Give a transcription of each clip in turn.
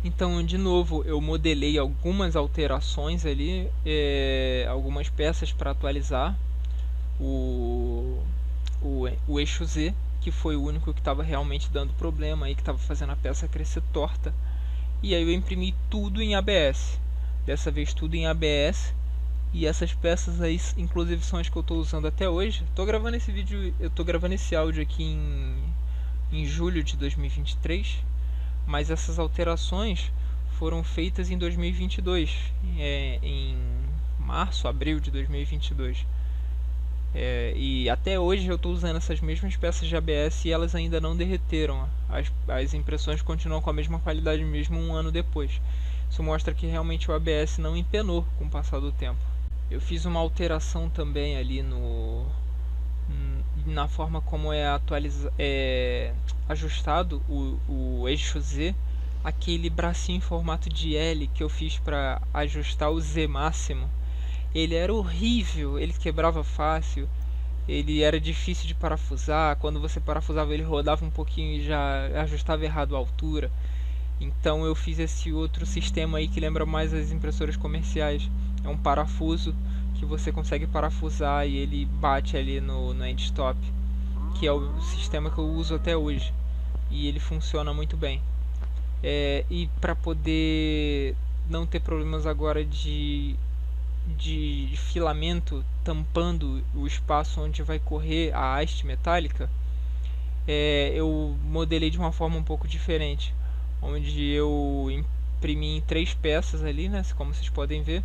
Então, de novo, eu modelei algumas alterações ali, algumas peças para atualizar o, o eixo Z, que foi o único que estava realmente dando problema aí, que estava fazendo a peça crescer torta. E aí eu imprimi tudo em ABS. Dessa vez tudo em ABS. E essas peças aí, inclusive, são as que eu estou usando até hoje. Tô gravando esse vídeo, eu tô gravando esse áudio aqui em julho de 2023, mas essas alterações foram feitas em 2022, em março, abril de 2022. E até hoje eu estou usando essas mesmas peças de ABS e elas ainda não derreteram. As impressões continuam com a mesma qualidade mesmo um ano depois. Isso mostra que realmente o ABS não empenou com o passar do tempo. Eu fiz uma alteração também ali na forma como é ajustado o eixo Z, aquele bracinho em formato de L que eu fiz para ajustar o Z máximo. Ele era horrível, ele quebrava fácil, ele era difícil de parafusar. Quando você parafusava, ele rodava um pouquinho e já ajustava errado a altura. Então eu fiz esse outro sistema aí que lembra mais as impressoras comerciais. É um parafuso que você consegue parafusar e ele bate ali no end stop, que é o sistema que eu uso até hoje. E ele funciona muito bem. E para poder não ter problemas agora de filamento tampando o espaço onde vai correr a haste metálica, eu modelei de uma forma um pouco diferente, onde eu imprimi em 3 peças ali, né, como vocês podem ver.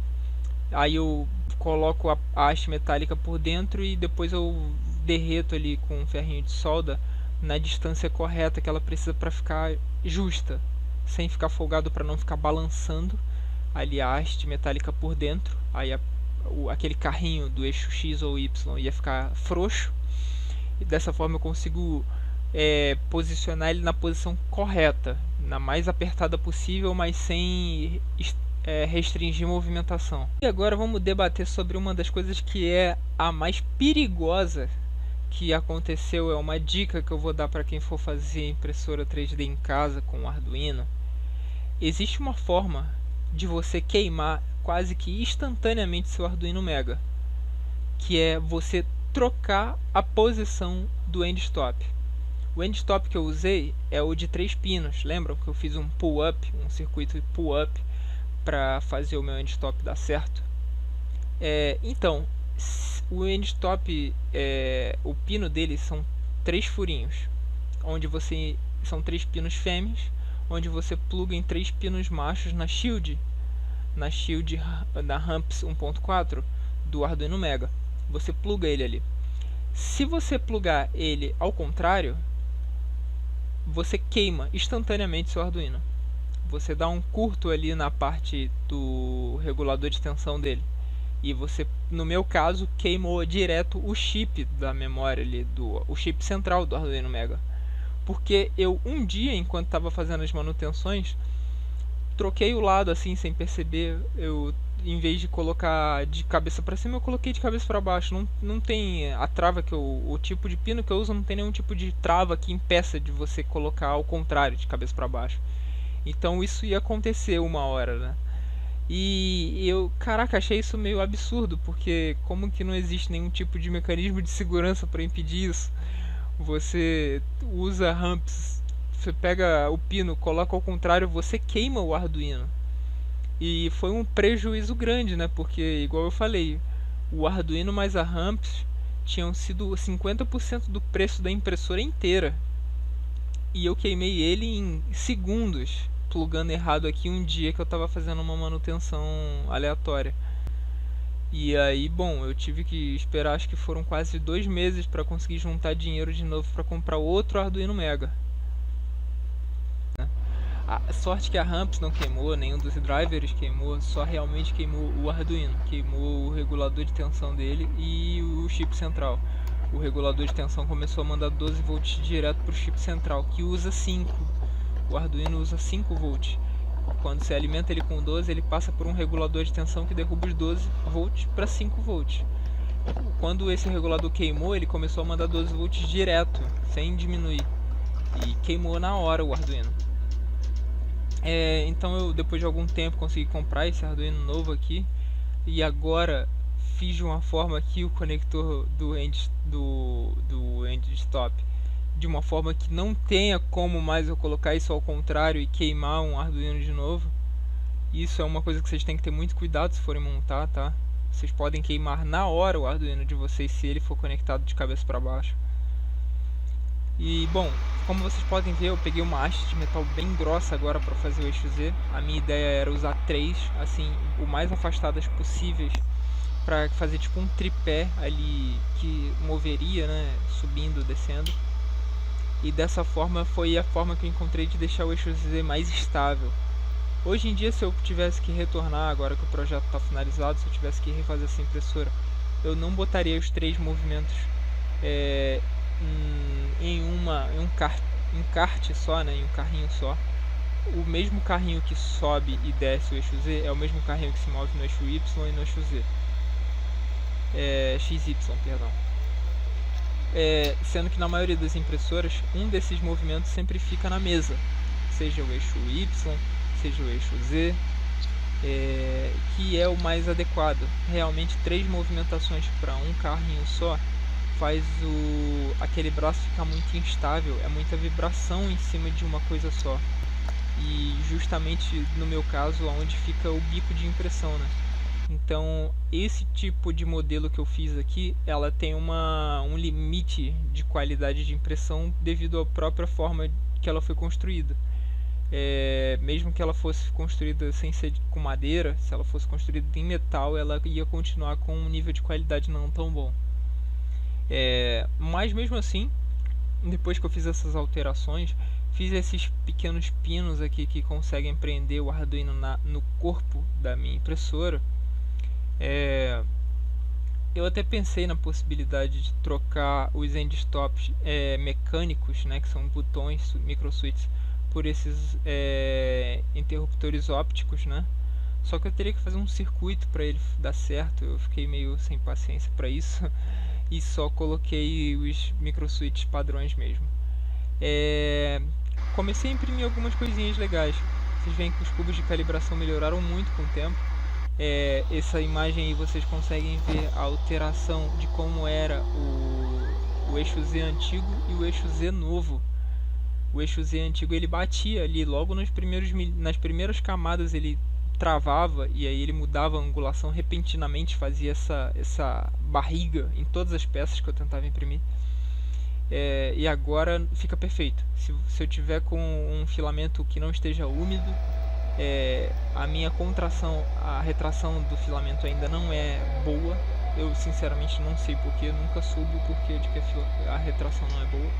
Aí eu coloco a haste metálica por dentro e depois eu derreto ali com um ferrinho de solda na distância correta que ela precisa para ficar justa, sem ficar folgado, para não ficar balançando ali a haste metálica por dentro. Aí aquele carrinho do eixo X ou Y ia ficar frouxo, e dessa forma eu consigo posicionar ele na posição correta, na mais apertada possível, mas sem restringir movimentação. E agora vamos debater sobre uma das coisas que é a mais perigosa que aconteceu. É uma dica que eu vou dar para quem for fazer impressora 3D em casa com o Arduino. Existe uma forma de você queimar quase que instantaneamente seu Arduino Mega, que é você trocar a posição do end stop. O end stop que eu usei é o de 3 pinos. Lembram que eu fiz um pull up, um circuito pull up para fazer o meu end stop dar certo? Então, o end stop, o pino dele são 3 furinhos, onde você são 3 pinos fêmeas, onde você pluga em 3 pinos machos na shield da Ramps 1.4 do Arduino Mega. Você pluga ele ali. Se você plugar ele ao contrário, você queima instantaneamente seu Arduino. Você dá um curto ali na parte do regulador de tensão dele. E você, no meu caso, queimou direto o chip da memória ali, o chip central do Arduino Mega. Porque eu, um dia, enquanto estava fazendo as manutenções, troquei o lado assim, sem perceber. Eu, em vez de colocar de cabeça para cima, eu coloquei de cabeça para baixo. Não tem a trava o tipo de pino que eu uso, não tem nenhum tipo de trava que impeça de você colocar ao contrário, de cabeça para baixo. Então isso ia acontecer uma hora, né? E eu, caraca, achei isso meio absurdo, porque como que não existe nenhum tipo de mecanismo de segurança para impedir isso? Você usa ramps, você pega o pino, coloca ao contrário, você queima o Arduino. E foi um prejuízo grande, né? Porque, igual eu falei, o Arduino mais a ramps tinham sido 50% do preço da impressora inteira. E eu queimei ele em segundos, plugando errado aqui um dia que eu estava fazendo uma manutenção aleatória. E aí, bom, eu tive que esperar, acho que foram quase 2 meses para conseguir juntar dinheiro de novo para comprar outro Arduino Mega. A sorte que a Ramps não queimou, nenhum dos drivers queimou, só realmente queimou o Arduino, queimou o regulador de tensão dele e o chip central. O regulador de tensão começou a mandar 12 volts direto para o chip central, que usa 5. O Arduino usa 5 volts. Quando você alimenta ele com 12, ele passa por um regulador de tensão que derruba os 12 volts para 5 volts. Quando esse regulador queimou, ele começou a mandar 12 volts direto, sem diminuir. E queimou na hora o Arduino. Então eu, depois de algum tempo, consegui comprar esse Arduino novo aqui. E agora fiz de uma forma aqui o conector do end stop de uma forma que não tenha como mais eu colocar isso ao contrário e queimar um Arduino de novo. Isso é uma coisa que vocês têm que ter muito cuidado se forem montar, tá? Vocês podem queimar na hora o Arduino de vocês se ele for conectado de cabeça para baixo. E bom, como vocês podem ver, eu peguei uma haste de metal bem grossa agora para fazer o eixo Z. A minha ideia era usar 3, assim, o mais afastadas possíveis, para fazer tipo um tripé ali que moveria, né, subindo, descendo. E dessa forma foi a forma que eu encontrei de deixar o eixo Z mais estável. Hoje em dia, se eu tivesse que retornar, agora que o projeto está finalizado, se eu tivesse que refazer essa impressora, eu não botaria os 3 movimentos em um kart só, né, em um carrinho só. O mesmo carrinho que sobe e desce o eixo Z é o mesmo carrinho que se move no eixo Y e no eixo Z. XY, perdão. Sendo que na maioria das impressoras, um desses movimentos sempre fica na mesa, seja o eixo Y, seja o eixo Z, que é o mais adequado. Realmente 3 movimentações para um carrinho só faz aquele braço ficar muito instável, é muita vibração em cima de uma coisa só. E justamente no meu caso, onde fica o bico de impressão, né? Então, esse tipo de modelo que eu fiz aqui, ela tem um limite de qualidade de impressão devido à própria forma que ela foi construída. Mesmo que ela fosse construída sem ser com madeira, se ela fosse construída em metal, ela ia continuar com um nível de qualidade não tão bom. Mas mesmo assim, depois que eu fiz essas alterações, fiz esses pequenos pinos aqui que conseguem prender o Arduino no corpo da minha impressora. Eu até pensei na possibilidade de trocar os end stops mecânicos, né, que são botões, microswitches, por esses interruptores ópticos, né? Só que eu teria que fazer um circuito para ele dar certo. Eu fiquei meio sem paciência para isso e só coloquei os microswitches padrões mesmo. Comecei a imprimir algumas coisinhas legais. Vocês veem que os cubos de calibração melhoraram muito com o tempo. Essa imagem aí vocês conseguem ver a alteração de como era o eixo Z antigo e o eixo Z novo. O eixo Z antigo ele batia ali logo nas primeiras camadas, ele travava e aí ele mudava a angulação repentinamente, fazia essa barriga em todas as peças que eu tentava imprimir. E agora fica perfeito. Se eu tiver com um filamento que não esteja úmido, a minha contração, a retração do filamento ainda não é boa. Eu sinceramente não sei porque, eu nunca soube o porquê de que a retração não é boa.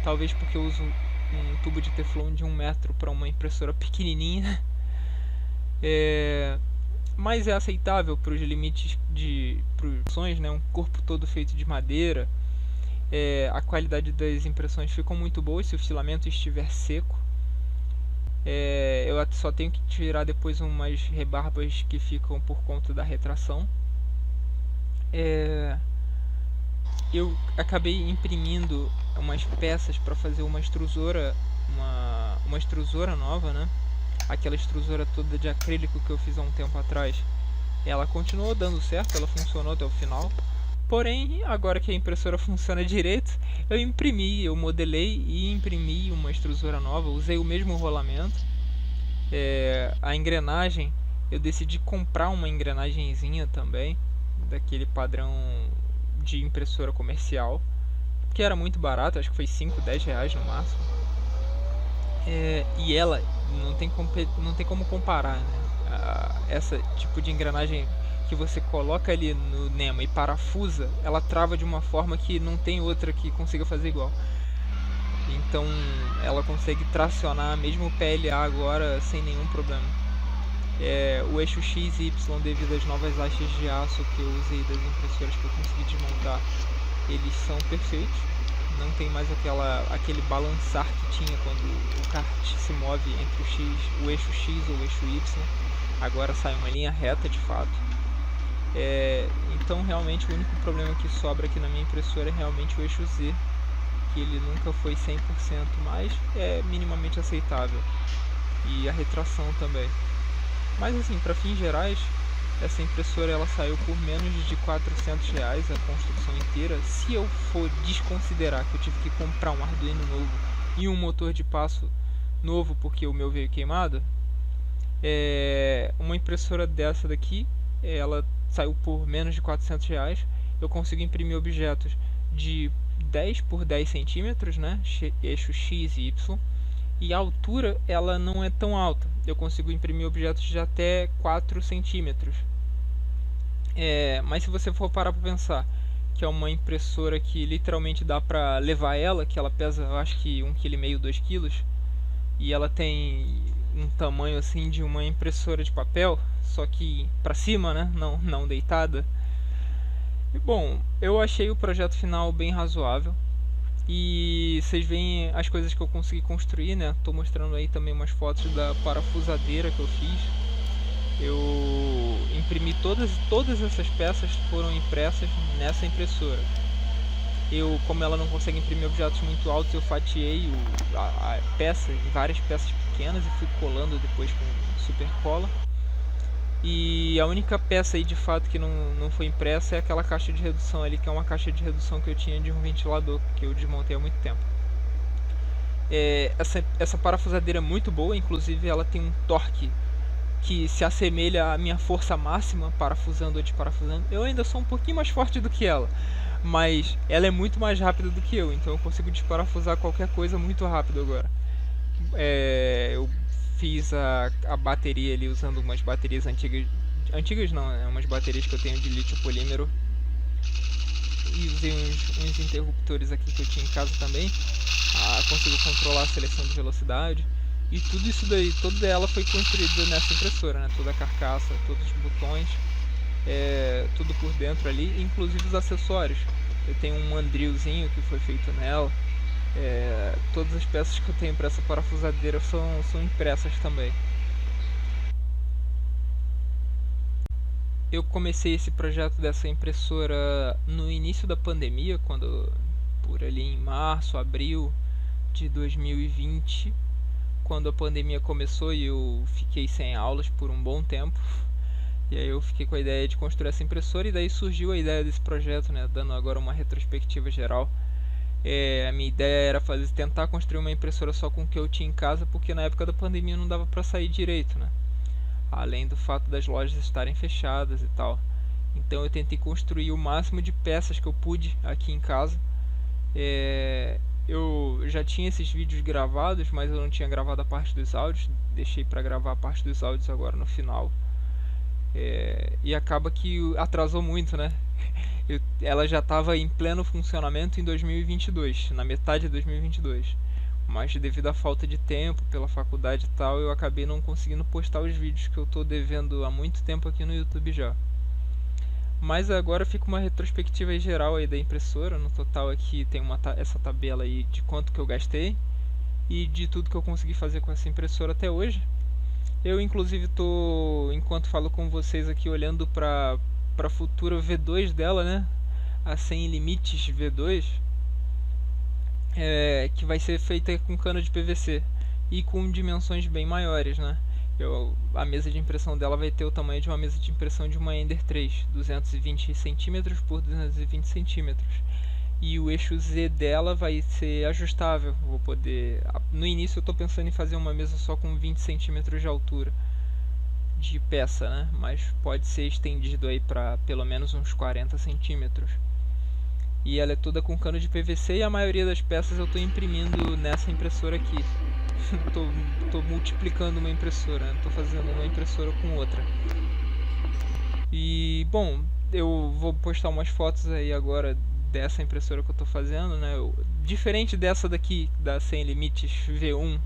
Talvez porque eu uso um tubo de teflon de 1 metro para uma impressora pequenininha. Mas é aceitável para os limites de produções, né? Um corpo todo feito de madeira. A qualidade das impressões ficou muito boa se o filamento estiver seco. Eu só tenho que tirar depois umas rebarbas que ficam por conta da retração. Eu acabei imprimindo umas peças para fazer uma extrusora, uma extrusora nova, né? Aquela extrusora toda de acrílico que eu fiz há um tempo atrás, ela continuou dando certo, ela funcionou até o final. Porém, agora que a impressora funciona direito, eu modelei e imprimi uma extrusora nova, usei o mesmo rolamento. A engrenagem, eu decidi comprar uma engrenagenzinha também, daquele padrão de impressora comercial, que era muito barato, acho que foi 5, 10 reais no máximo. E ela não tem como comparar, né? Essa tipo de engrenagem que você coloca ali no NEMA e parafusa, ela trava de uma forma que não tem outra que consiga fazer igual. Então ela consegue tracionar mesmo o PLA agora sem nenhum problema. O eixo X e Y, devido às novas hastes de aço que eu usei das impressoras que eu consegui desmontar, eles são perfeitos. Não tem mais aquele balançar que tinha quando o kart se move entre o eixo X ou o eixo Y. Agora sai uma linha reta de fato. Então realmente o único problema que sobra aqui na minha impressora é realmente o eixo Z, que ele nunca foi 100%, mas é minimamente aceitável. e a retração também. Mas assim, para fins gerais, essa impressora ela saiu por menos de R$ 400 a construção inteira. Se eu for desconsiderar que eu tive que comprar um Arduino novo e um motor de passo novo porque o meu veio queimado, uma impressora dessa daqui, ela saiu por menos de R$ 400. Eu consigo imprimir objetos de 10 por 10 centímetros, né? Eixo X e Y. E a altura ela não é tão alta. Eu consigo imprimir objetos de até 4 centímetros. Mas se você for parar para pensar que é uma impressora que literalmente dá para levar ela, que ela pesa, eu acho que 1,5 kg, 2 kg, e ela tem um tamanho assim de uma impressora de papel, só que para cima, né? Não deitada. E bom, eu achei o projeto final bem razoável. E vocês veem as coisas que eu consegui construir, né? Tô mostrando aí também umas fotos da parafusadeira que eu fiz. Eu imprimi todas essas peças foram impressas nessa impressora. Como ela não consegue imprimir objetos muito altos, eu fatiei a peça em várias peças pequenas e fui colando depois com super cola. E a única peça aí de fato que não foi impressa é aquela caixa de redução ali, que é uma caixa de redução que eu tinha de um ventilador, que eu desmontei há muito tempo. Essa parafusadeira é muito boa, inclusive ela tem um torque que se assemelha à minha força máxima, parafusando ou desparafusando. Eu ainda sou um pouquinho mais forte do que ela, mas ela é muito mais rápida do que eu, então eu consigo desparafusar qualquer coisa muito rápido agora. Eu fiz a bateria ali usando umas baterias antigas não, né? Umas baterias que eu tenho de lítio polímero, e usei uns interruptores aqui que eu tinha em casa também. Consigo controlar a seleção de velocidade. E tudo isso daí, toda ela foi construída nessa impressora, né? Toda a carcaça, todos os botões, tudo por dentro ali, inclusive os acessórios. Eu tenho um mandrilzinho que foi feito nela. Todas as peças que eu tenho para essa parafusadeira são impressas também. Eu comecei esse projeto dessa impressora no início da pandemia, por ali em março, abril de 2020, quando a pandemia começou e eu fiquei sem aulas por um bom tempo. E aí eu fiquei com a ideia de construir essa impressora, e daí surgiu a ideia desse projeto, né, dando agora uma retrospectiva geral. A minha ideia era tentar construir uma impressora só com o que eu tinha em casa, porque na época da pandemia não dava para sair direito, né? Além do fato das lojas estarem fechadas e tal. Então eu tentei construir o máximo de peças que eu pude aqui em casa. Eu já tinha esses vídeos gravados, mas eu não tinha gravado a parte dos áudios. Deixei para gravar a parte dos áudios agora no final. E acaba que atrasou muito, né? Ela já estava em pleno funcionamento em 2022, na metade de 2022. Mas devido à falta de tempo, pela faculdade e tal, eu acabei não conseguindo postar os vídeos que eu tô devendo há muito tempo aqui no YouTube já. Mas agora fica uma retrospectiva geral aí da impressora. No total aqui tem essa tabela aí de quanto que eu gastei e de tudo que eu consegui fazer com essa impressora até hoje. Eu inclusive tô, enquanto falo com vocês aqui, olhando para a futura V2 dela, né? A Sem Limites V2. Que vai ser feita com cano de PVC e com dimensões bem maiores, né? A mesa de impressão dela vai ter o tamanho de uma mesa de impressão de uma Ender 3, 220 cm por 220 cm. E o eixo Z dela vai ser ajustável. Vou poder... No início eu estou pensando em fazer uma mesa só com 20 cm de altura de peça, né? Mas pode ser estendido aí para pelo menos uns 40 centímetros. E ela é toda com cano de PVC, e a maioria das peças eu estou imprimindo nessa impressora aqui. Tô multiplicando uma impressora, estou fazendo uma impressora com outra. E bom, eu vou postar umas fotos aí agora dessa impressora que eu estou fazendo, né? Diferente dessa daqui, da Sem Limites V1,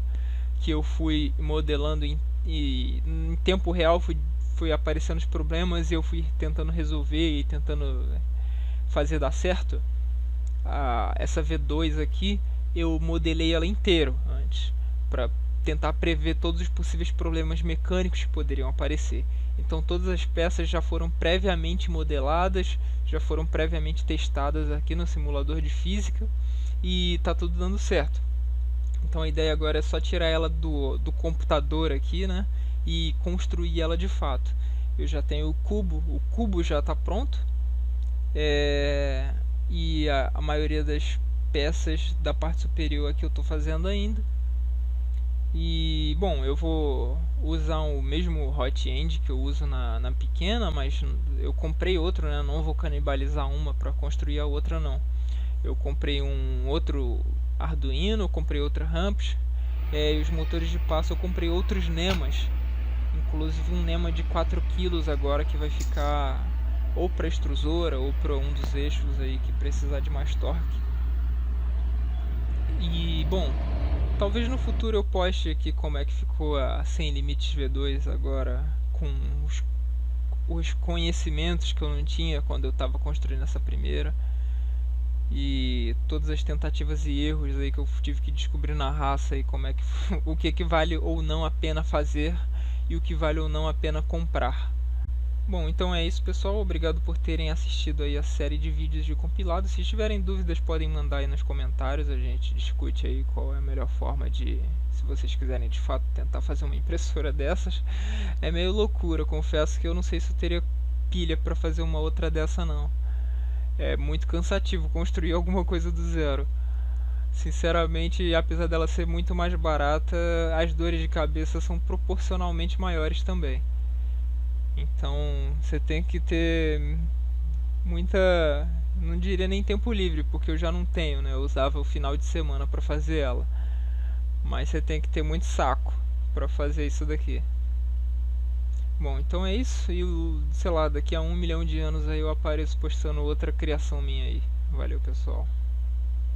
que eu fui modelando e em tempo real fui aparecendo os problemas e eu fui tentando resolver e tentando fazer dar certo. Essa V2 aqui eu modelei ela inteiro antes, para tentar prever todos os possíveis problemas mecânicos que poderiam aparecer. Então todas as peças já foram previamente modeladas, já foram previamente testadas aqui no simulador de física, e tá tudo dando certo. Então a ideia agora é só tirar ela do computador aqui, né? E construir ela de fato. Eu já tenho o cubo já está pronto. É, e a maioria das peças da parte superior aqui eu estou fazendo ainda. E bom, eu vou usar o mesmo hot end que eu uso na pequena, mas eu comprei outro, né? Não vou canibalizar uma para construir a outra não. Eu comprei um outro Arduino, comprei outra Ramps, e os motores de passo eu comprei outros Nemas, inclusive um Nema de 4 quilos agora que vai ficar ou para extrusora ou para um dos eixos aí que precisar de mais torque. E bom, talvez no futuro eu poste aqui como é que ficou a Sem Limites V2 agora com os conhecimentos que eu não tinha quando eu estava construindo essa primeira. E todas as tentativas e erros aí que eu tive que descobrir na raça e como é que o que vale ou não a pena fazer e o que vale ou não a pena comprar. Bom, então é isso, pessoal. Obrigado por terem assistido aí a série de vídeos de compilado. Se tiverem dúvidas, podem mandar aí nos comentários. A gente discute aí qual é a melhor forma de, se vocês quiserem de fato tentar fazer uma impressora dessas. É meio loucura, confesso que eu não sei se eu teria pilha para fazer uma outra dessa não. É muito cansativo construir alguma coisa do zero. Sinceramente, apesar dela ser muito mais barata, as dores de cabeça são proporcionalmente maiores também. Então você tem que ter muita, não diria nem tempo livre, porque eu já não tenho, né? Eu usava o final de semana para fazer ela. Mas você tem que ter muito saco para fazer isso daqui. Bom, então é isso. E sei lá, daqui a 1 milhão de anos aí eu apareço postando outra criação minha aí. Valeu, pessoal.